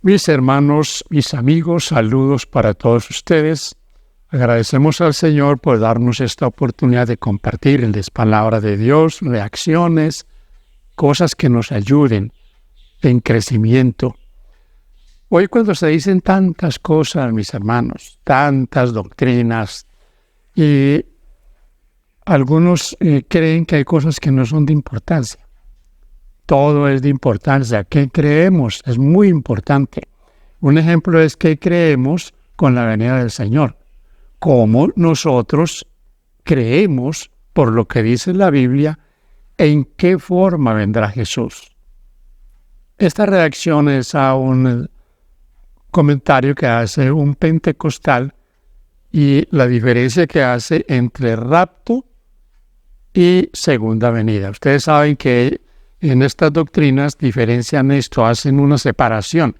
Mis hermanos, mis amigos, saludos para todos ustedes. Agradecemos al Señor por darnos esta oportunidad de compartirles palabra de Dios, reacciones, cosas que nos ayuden en crecimiento. Hoy cuando se dicen tantas cosas, mis hermanos, tantas doctrinas, y algunos creen que hay cosas que no son de importancia. Todo es de importancia. ¿Qué creemos? Es muy importante. Un ejemplo es que creemos con la venida del Señor. ¿Cómo nosotros creemos por lo que dice la Biblia en qué forma vendrá Jesús? Esta reacción es a un comentario que hace un pentecostal y la diferencia que hace entre rapto y segunda venida. Ustedes saben que en estas doctrinas diferencian esto, hacen una separación.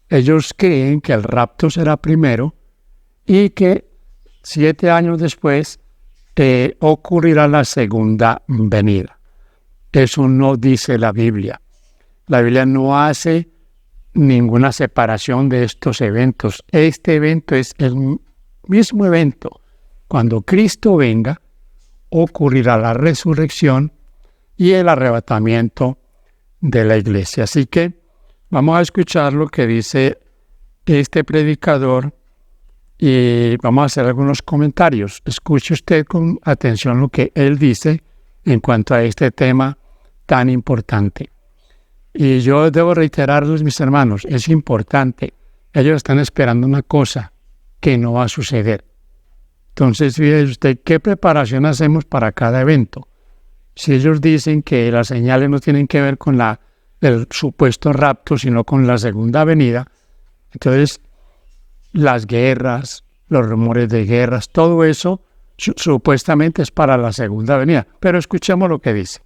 Ellos creen que el rapto será primero y que 7 años después ocurrirá la segunda venida. Eso no dice la Biblia. La Biblia no hace ninguna separación de estos eventos. Este evento es el mismo evento. Cuando Cristo venga, ocurrirá la resurrección y el arrebatamiento de la iglesia. Así que vamos a escuchar lo que dice este predicador y vamos a hacer algunos comentarios. Escuche usted con atención lo que él dice en cuanto a este tema tan importante. Y yo debo reiterarles, mis hermanos, es importante. Ellos están esperando una cosa que no va a suceder. Entonces, fíjese usted, ¿qué preparación hacemos para cada evento? Si ellos dicen que las señales no tienen que ver con el supuesto rapto, sino con la segunda venida, entonces las guerras, los rumores de guerras, todo eso supuestamente es para la segunda venida. Pero escuchemos lo que dice.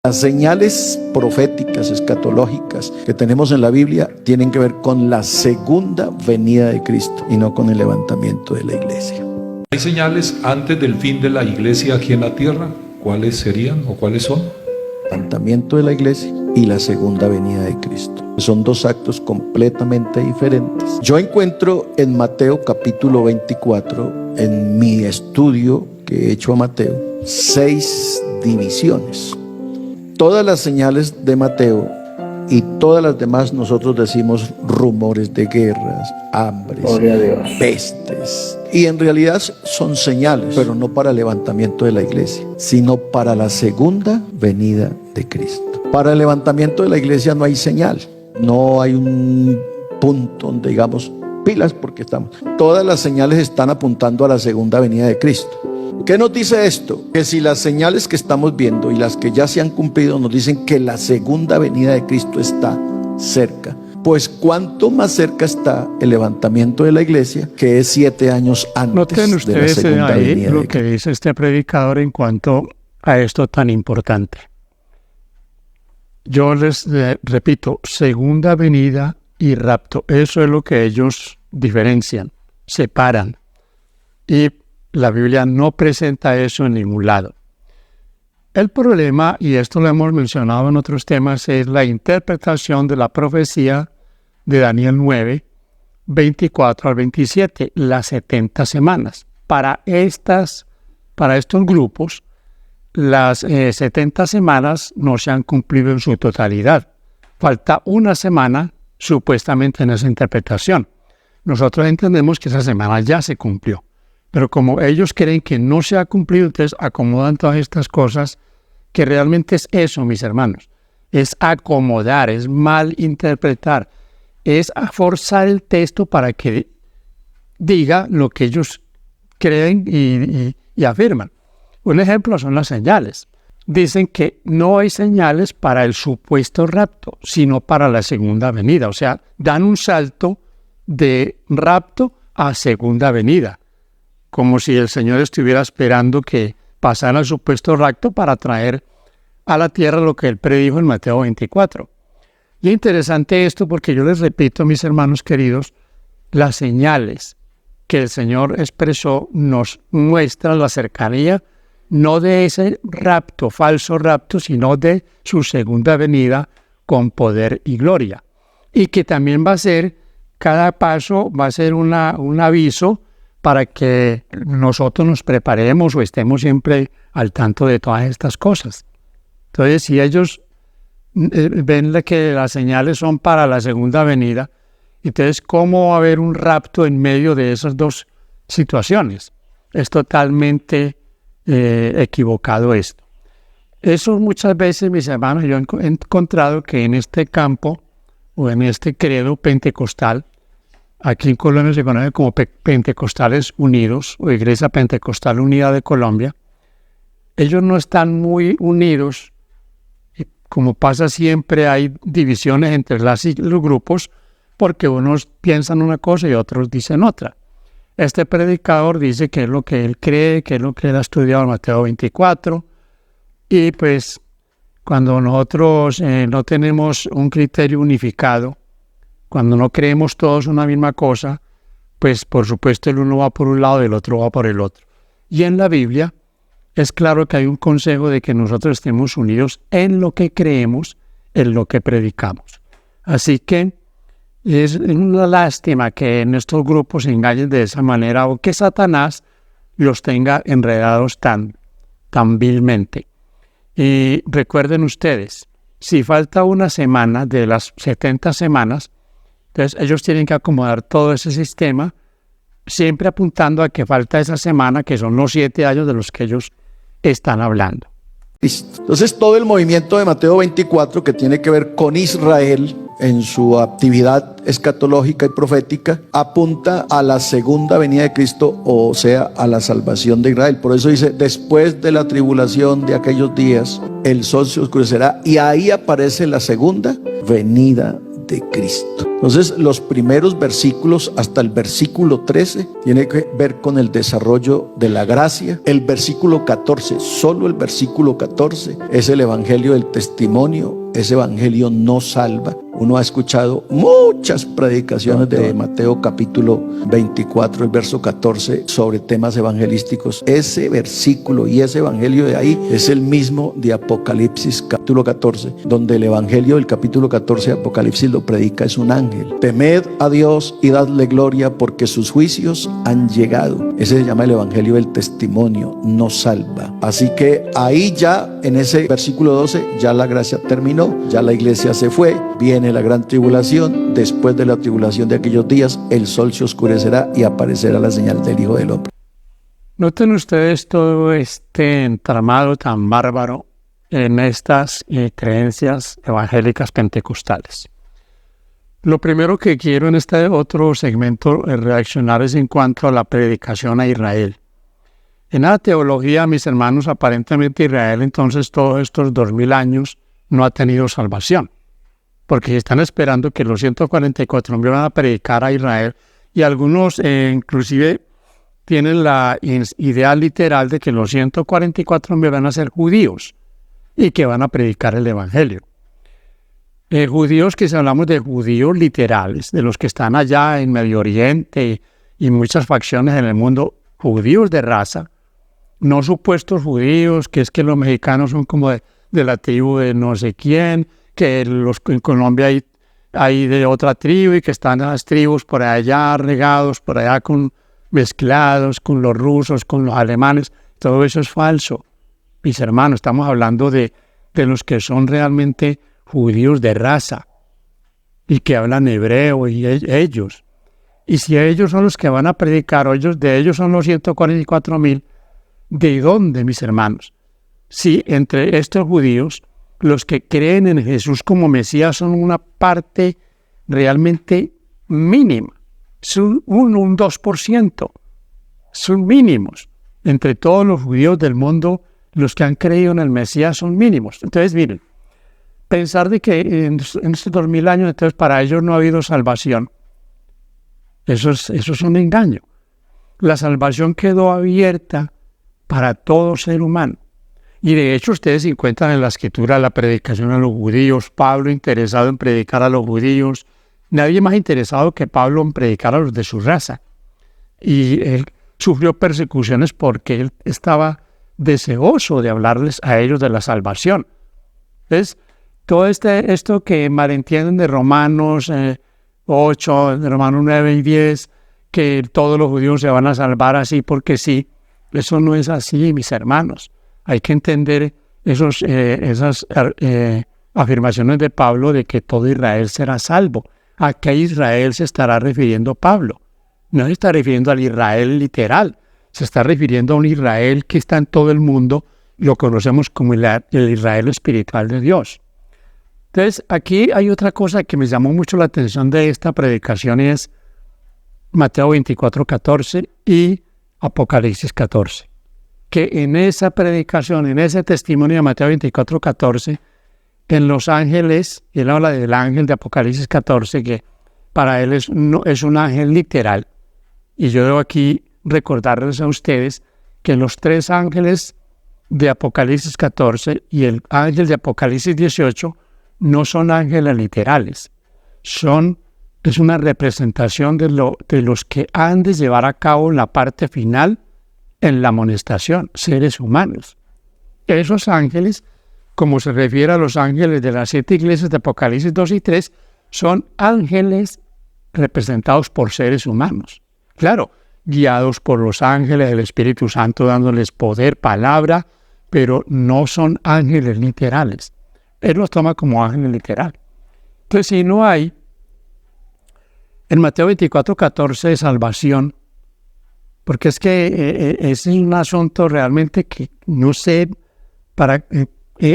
Las señales proféticas, escatológicas que tenemos en la Biblia tienen que ver con la segunda venida de Cristo y no con el levantamiento de la iglesia. ¿Hay señales antes del fin de la iglesia aquí en la tierra? ¿Cuáles serían o cuáles son? El levantamiento de la iglesia y la segunda venida de Cristo. Son dos actos completamente diferentes. Yo encuentro en Mateo capítulo 24, en mi estudio que he hecho a Mateo, 6 divisiones. Todas las señales de Mateo y todas las demás nosotros decimos rumores de guerras, hambres, pestes. Y en realidad son señales, pero no para el levantamiento de la iglesia, sino para la segunda venida de Cristo. Para el levantamiento de la iglesia no hay señal, no hay un punto donde digamos pilas porque estamos. Todas las señales están apuntando a la segunda venida de Cristo. ¿Qué nos dice esto? Que si las señales que estamos viendo y las que ya se han cumplido nos dicen que la segunda venida de Cristo está cerca, pues cuánto más cerca está el levantamiento de la iglesia, que es 7 años antes. Noten ustedes de la segunda ahí venida lo de que Cristo. dice este predicador en cuanto a esto tan importante. Yo les repito, segunda venida y rapto, eso es lo que ellos diferencian, separan. Y la Biblia no presenta eso en ningún lado. El problema, y esto lo hemos mencionado en otros temas, es la interpretación de la profecía de Daniel 9, 24 al 27, las 70 semanas. Para estos grupos, las 70 semanas no se han cumplido en su totalidad. Falta una semana supuestamente en esa interpretación. Nosotros entendemos que esa semana ya se cumplió. Pero como ellos creen que no se ha cumplido, entonces acomodan todas estas cosas, que realmente es eso, mis hermanos. Es acomodar, es mal interpretar, es forzar el texto para que diga lo que ellos creen y afirman. Un ejemplo son las señales. Dicen que no hay señales para el supuesto rapto, sino para la segunda venida. O sea, dan un salto de rapto a segunda venida, como si el Señor estuviera esperando que pasara el supuesto rapto para traer a la tierra lo que Él predijo en Mateo 24. Y es interesante esto porque yo les repito, mis hermanos queridos, las señales que el Señor expresó nos muestran la cercanía no de ese rapto, falso rapto, sino de su segunda venida con poder y gloria. Y que también va a ser, cada paso va a ser un aviso para que nosotros nos preparemos o estemos siempre al tanto de todas estas cosas. Entonces, si ellos ven que las señales son para la segunda venida, entonces, ¿cómo va a haber un rapto en medio de esas dos situaciones? Es totalmente equivocado esto. Eso muchas veces, mis hermanos, yo he encontrado que en este campo o en este credo pentecostal, aquí en Colombia se conoce como Pentecostales Unidos o Iglesia Pentecostal Unida de Colombia, ellos no están muy unidos. Como pasa siempre, hay divisiones entre los grupos porque unos piensan una cosa y otros dicen otra. Este predicador dice que es lo que él cree, que es lo que él ha estudiado en Mateo 24, y pues cuando nosotros no tenemos un criterio unificado, cuando no creemos todos una misma cosa, pues por supuesto el uno va por un lado y el otro va por el otro. Y en la Biblia es claro que hay un consejo de que nosotros estemos unidos en lo que creemos, en lo que predicamos. Así que es una lástima que en estos grupos se engañen de esa manera o que Satanás los tenga enredados tan vilmente. Y recuerden ustedes, si falta una semana de las 70 semanas, entonces ellos tienen que acomodar todo ese sistema, siempre apuntando a que falta esa semana, que son los 7 años de los que ellos están hablando. Entonces todo el movimiento de Mateo 24 que tiene que ver con Israel en su actividad escatológica y profética apunta a la segunda venida de Cristo, o sea, a la salvación de Israel. Por eso dice, después de la tribulación de aquellos días, el sol se oscurecerá, y ahí aparece la segunda venida de Cristo. Entonces los primeros versículos hasta el versículo 13 tiene que ver con el desarrollo de la gracia. El versículo 14, solo el versículo 14 es el evangelio del testimonio. Ese evangelio no salva. Uno ha escuchado muchas predicaciones de Mateo capítulo 24, el verso 14, sobre temas evangelísticos. Ese versículo y ese evangelio de ahí es el mismo de Apocalipsis capítulo 14, donde el evangelio del capítulo 14 de Apocalipsis lo predica es un ángel. Temed a Dios y dadle gloria, porque sus juicios han llegado. Ese se llama el evangelio del testimonio, no salva. Así que ahí ya en ese versículo 12 ya la gracia terminó. Ya la iglesia se fue, viene la gran tribulación. Después de la tribulación de aquellos días, el sol se oscurecerá y aparecerá la señal del Hijo del Hombre. Noten ustedes todo este entramado tan bárbaro en estas creencias evangélicas pentecostales. Lo primero que quiero en este otro segmento reaccionar es en cuanto a la predicación a Israel. En la teología, mis hermanos, aparentemente Israel entonces todos estos 2000 años no ha tenido salvación, porque están esperando que los 144.000 van a predicar a Israel, y algunos inclusive tienen la idea literal de que los 144.000 van a ser judíos y que van a predicar el evangelio. Judíos, que si hablamos de judíos literales, de los que están allá en Medio Oriente y muchas facciones en el mundo, judíos de raza, no supuestos judíos, que es que los mexicanos son como de la tribu de no sé quién, que en Colombia hay de otra tribu y que están las tribus por allá regados, por allá mezclados con los rusos, con los alemanes. Todo eso es falso. Mis hermanos, estamos hablando de los que son realmente judíos de raza y que hablan hebreo, y ellos. Y si ellos son los que van a predicar, de ellos son los 144.000, ¿de dónde, mis hermanos? Si entre estos judíos, los que creen en Jesús como Mesías son una parte realmente mínima, son un 2%, son mínimos. Entre todos los judíos del mundo, los que han creído en el Mesías son mínimos. Entonces, miren, pensar de que en estos 2000 años, entonces para ellos no ha habido salvación, eso es un engaño. La salvación quedó abierta para todo ser humano. Y de hecho ustedes encuentran en la Escritura la predicación a los judíos, Pablo interesado en predicar a los judíos, nadie más interesado que Pablo en predicar a los de su raza. Y él sufrió persecuciones porque él estaba deseoso de hablarles a ellos de la salvación. Entonces, todo esto que malentienden de Romanos 8, de Romanos 9 y 10, que todos los judíos se van a salvar así porque sí, eso no es así, mis hermanos. Hay que entender esas afirmaciones de Pablo de que todo Israel será salvo. ¿A qué Israel se estará refiriendo Pablo? No se está refiriendo al Israel literal, se está refiriendo a un Israel que está en todo el mundo, lo conocemos como el Israel espiritual de Dios. Entonces, aquí hay otra cosa que me llamó mucho la atención de esta predicación, y es Mateo 24:14 y Apocalipsis 14. Que en esa predicación, en ese testimonio de Mateo 24:14, en los ángeles, él habla del ángel de Apocalipsis 14, que para él es un ángel literal. Y yo debo aquí recordarles a ustedes que los 3 ángeles de Apocalipsis 14 y el ángel de Apocalipsis 18 no son ángeles literales. Es una representación de los que han de llevar a cabo la parte final en la amonestación, seres humanos. Esos ángeles, como se refiere a los ángeles de las 7 iglesias de Apocalipsis 2 y 3, son ángeles representados por seres humanos. Claro, guiados por los ángeles del Espíritu Santo, dándoles poder, palabra, pero no son ángeles literales. Él los toma como ángeles literal. Entonces, si no hay en Mateo 24:14 de salvación, porque es que es un asunto realmente que no sé, para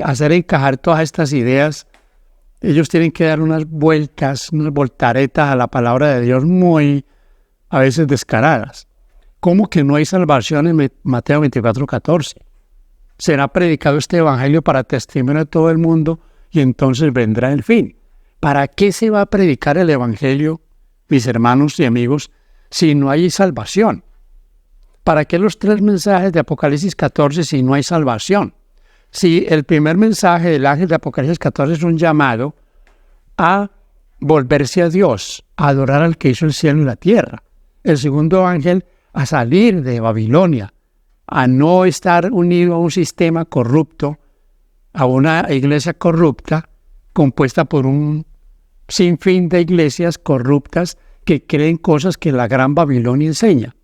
hacer encajar todas estas ideas, ellos tienen que dar unas vueltas, unas voltaretas a la palabra de Dios muy, a veces descaradas. ¿Cómo que no hay salvación en Mateo 24:14? Será predicado este evangelio para testimonio a todo el mundo y entonces vendrá el fin. ¿Para qué se va a predicar el evangelio, mis hermanos y amigos, si no hay salvación? ¿Para qué los 3 mensajes de Apocalipsis 14 si no hay salvación? Si el primer mensaje del ángel de Apocalipsis 14 es un llamado a volverse a Dios, a adorar al que hizo el cielo y la tierra. El segundo ángel a salir de Babilonia, a no estar unido a un sistema corrupto, a una iglesia corrupta, compuesta por un sinfín de iglesias corruptas que creen cosas que la gran Babilonia enseña.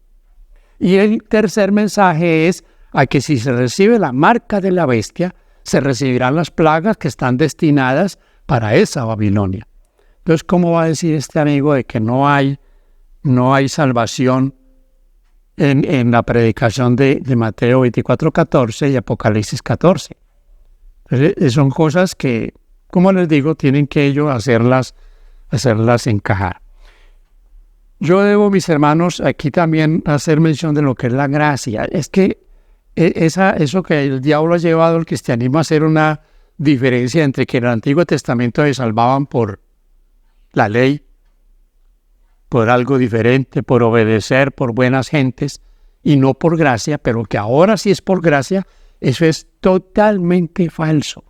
Y el tercer mensaje es a que si se recibe la marca de la bestia, se recibirán las plagas que están destinadas para esa Babilonia. Entonces, ¿cómo va a decir este amigo de que no hay salvación en la predicación de Mateo 24:14 y Apocalipsis 14? Entonces, son cosas que, como les digo, tienen que ellos hacerlas encajar. Yo debo, mis hermanos, aquí también hacer mención de lo que es la gracia. Es que eso que el diablo ha llevado al cristianismo a hacer una diferencia entre que en el Antiguo Testamento se salvaban por la ley, por algo diferente, por obedecer, por buenas gentes, y no por gracia, pero que ahora sí es por gracia, eso es totalmente falso.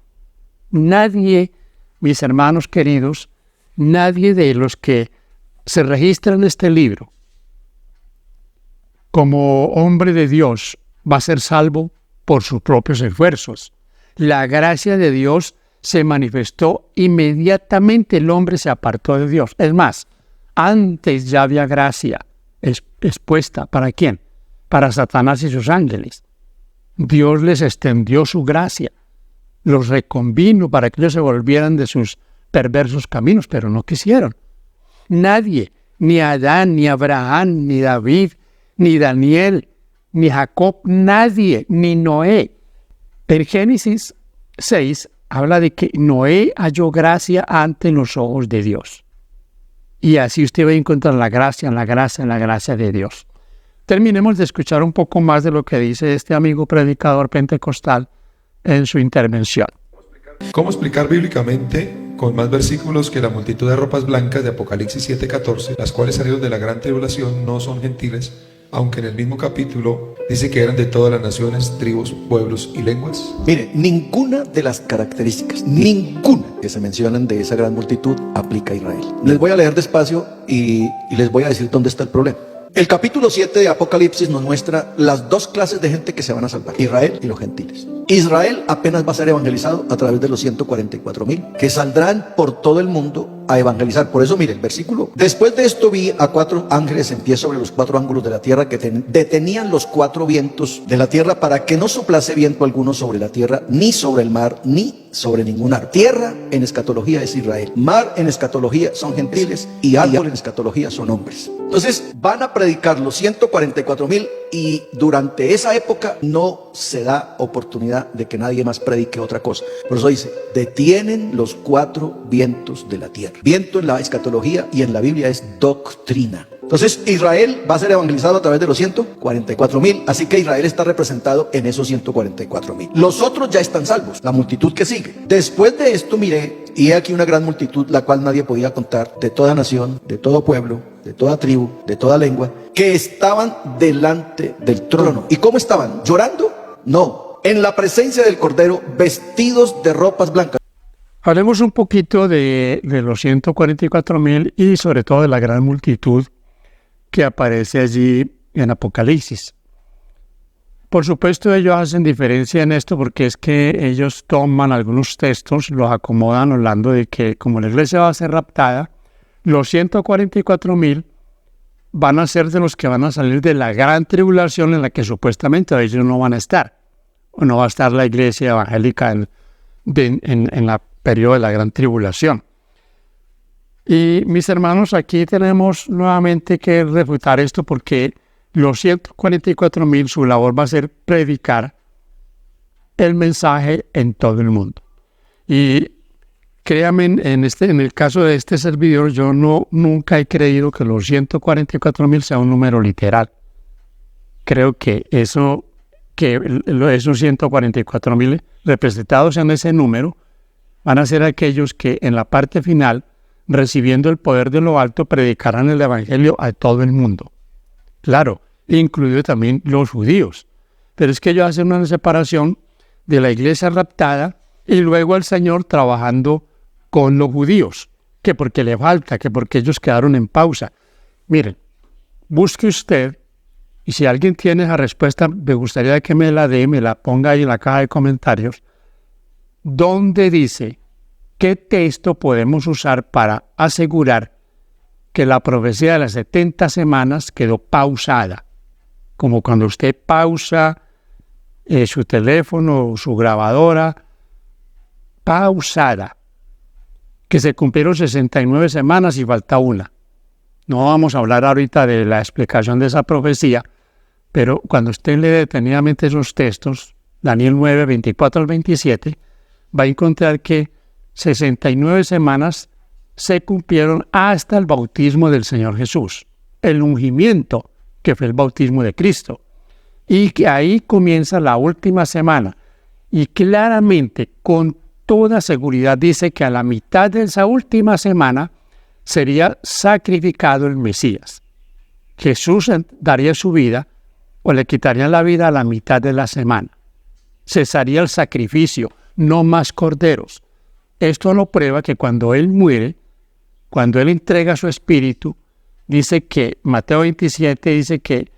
Nadie, mis hermanos queridos, nadie de los que se registra en este libro como hombre de Dios va a ser salvo por sus propios esfuerzos. La gracia de Dios se manifestó inmediatamente, el hombre se apartó de Dios. Es más, antes ya había gracia expuesta. ¿Para quién? Para Satanás y sus ángeles. Dios les extendió su gracia, los reconvino para que ellos se volvieran de sus perversos caminos, pero no quisieron. Nadie, ni Adán, ni Abraham, ni David, ni Daniel, ni Jacob, nadie, ni Noé. En Génesis 6 habla de que Noé halló gracia ante los ojos de Dios. Y así usted va a encontrar la gracia de Dios. Terminemos de escuchar un poco más de lo que dice este amigo predicador pentecostal en su intervención. ¿Cómo explicar bíblicamente, con más versículos, que la multitud de ropas blancas de Apocalipsis 7:14, las cuales salieron de la gran tribulación, no son gentiles, aunque en el mismo capítulo dice que eran de todas las naciones, tribus, pueblos y lenguas? Mire, ninguna de las características, ninguna que se mencionan de esa gran multitud aplica a Israel. Les voy a leer despacio y les voy a decir dónde está el problema. El capítulo 7 de Apocalipsis nos muestra las 2 clases de gente que se van a salvar: Israel y los gentiles. Israel apenas va a ser evangelizado a través de los 144,000 que saldrán por todo el mundo a evangelizar. Por eso, mire el versículo. Después de esto vi a 4 ángeles en pie sobre los 4 ángulos de la tierra que detenían los 4 vientos de la tierra para que no soplase viento alguno sobre la tierra, ni sobre el mar, ni sobre ningún árbol. Tierra en escatología es Israel. Mar en escatología son gentiles y árbol en escatología son hombres. Entonces van a predicar los 144,000 y durante esa época no se da oportunidad de que nadie más predique otra cosa. Por eso dice, detienen los 4 vientos de la tierra. Viento en la escatología y en la Biblia es doctrina. Entonces Israel va a ser evangelizado a través de los 144,000, así que Israel está representado en esos 144,000. Los otros ya están salvos, la multitud que sigue. Después de esto miré, y he aquí una gran multitud, la cual nadie podía contar, de toda nación, de todo pueblo, de toda tribu, de toda lengua, que estaban delante del trono. ¿Y cómo estaban? ¿Llorando? No, en la presencia del Cordero, vestidos de ropas blancas. Hablemos un poquito de los 144,000 y sobre todo de la gran multitud que aparece allí en Apocalipsis. Por supuesto, ellos hacen diferencia en esto porque es que ellos toman algunos textos, los acomodan hablando de que como la iglesia va a ser raptada, los 144,000 van a ser de los que van a salir de la gran tribulación en la que supuestamente ellos no van a estar. O no va a estar la iglesia evangélica en la periodo de la gran tribulación. Y mis hermanos, aquí tenemos nuevamente que refutar esto porque los 144,000, su labor va a ser predicar el mensaje en todo el mundo. Y créanme, en el caso de este servidor, yo nunca he creído que los 144,000 sea un número literal. Creo que esos 144,000 representados en ese número van a ser aquellos que en la parte final, recibiendo el poder de lo alto, predicarán el evangelio a todo el mundo. Claro, incluido también los judíos. Pero es que ellos hacen una separación de la iglesia raptada y luego el Señor trabajando con los judíos, que porque le falta, que porque ellos quedaron en pausa. Miren, busque usted, y si alguien tiene esa respuesta, me gustaría que me la dé, me la ponga ahí en la caja de comentarios, donde dice qué texto podemos usar para asegurar que la profecía de las 70 semanas quedó pausada, como cuando usted pausa su teléfono o su grabadora, pausada, que se cumplieron 69 semanas y falta una. No vamos a hablar ahorita de la explicación de esa profecía, pero cuando usted lee detenidamente esos textos, Daniel 9, 24 al 27, va a encontrar que 69 semanas se cumplieron hasta el bautismo del Señor Jesús, el ungimiento que fue el bautismo de Cristo, y que ahí comienza la última semana, y claramente, con toda seguridad, dice que a la mitad de esa última semana sería sacrificado el Mesías. Jesús daría su vida, o le quitarían la vida a la mitad de la semana. Cesaría el sacrificio, no más corderos. Esto lo prueba que cuando Él muere, cuando Él entrega su espíritu, dice que, Mateo 27 dice que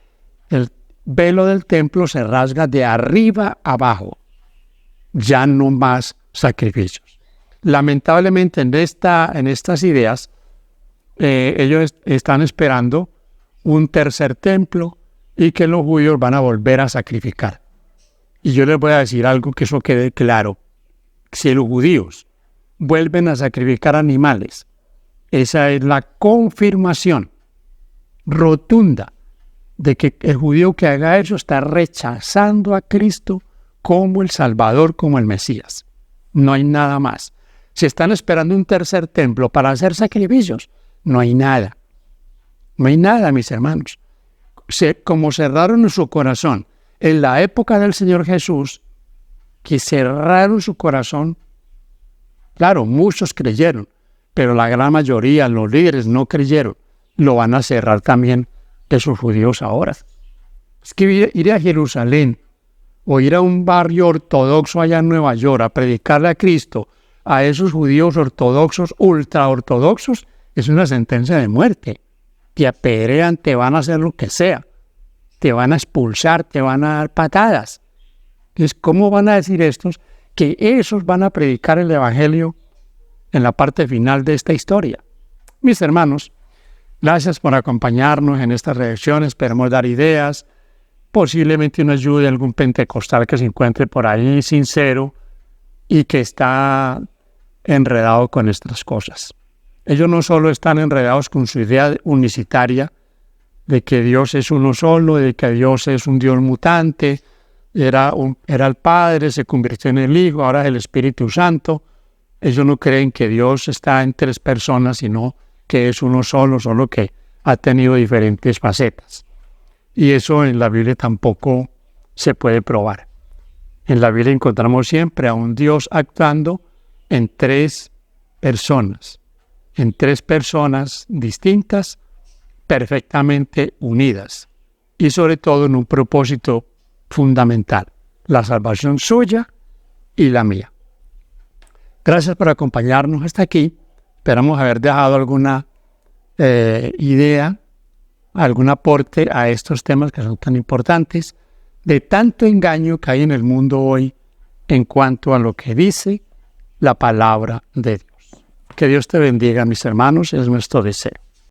el velo del templo se rasga de arriba abajo. Ya no más sacrificios. Lamentablemente en estas ideas, ellos están esperando un tercer templo y que los judíos van a volver a sacrificar. Y yo les voy a decir algo que eso quede claro. Si los judíos vuelven a sacrificar animales, esa es la confirmación rotunda de que el judío que haga eso está rechazando a Cristo como el Salvador, como el Mesías. No hay nada más. Si están esperando un tercer templo para hacer sacrificios, no hay nada. No hay nada, mis hermanos. Como cerraron en su corazón en la época del Señor Jesús, que cerraron su corazón, claro, muchos creyeron, pero la gran mayoría, los líderes, no creyeron. Lo van a cerrar también esos judíos ahora. Es que ir a Jerusalén o ir a un barrio ortodoxo allá en Nueva York a predicarle a Cristo a esos judíos ortodoxos, ultraortodoxos, es una sentencia de muerte. Te apedrean, te van a hacer lo que sea. Te van a expulsar, te van a dar patadas. Entonces, ¿cómo van a decir estos que esos van a predicar el Evangelio en la parte final de esta historia? Mis hermanos, gracias por acompañarnos en estas reacciones. Esperemos dar ideas, posiblemente una ayuda de algún pentecostal que se encuentre por ahí sincero y que está enredado con estas cosas. Ellos no solo están enredados con su idea unicitaria de que Dios es uno solo, de que Dios es un Dios mutante, era el Padre, se convirtió en el Hijo, ahora es el Espíritu Santo. Ellos no creen que Dios está en tres personas, sino que es uno solo, solo que ha tenido diferentes facetas. Y eso en la Biblia tampoco se puede probar. En la Biblia encontramos siempre a un Dios actuando en tres personas distintas, perfectamente unidas, y sobre todo en un propósito fundamental, la salvación suya y la mía. Gracias por acompañarnos hasta aquí. Esperamos haber dejado alguna idea, algún aporte a estos temas que son tan importantes, de tanto engaño que hay en el mundo hoy en cuanto a lo que dice la palabra de Dios. Que Dios te bendiga, mis hermanos, es nuestro deseo.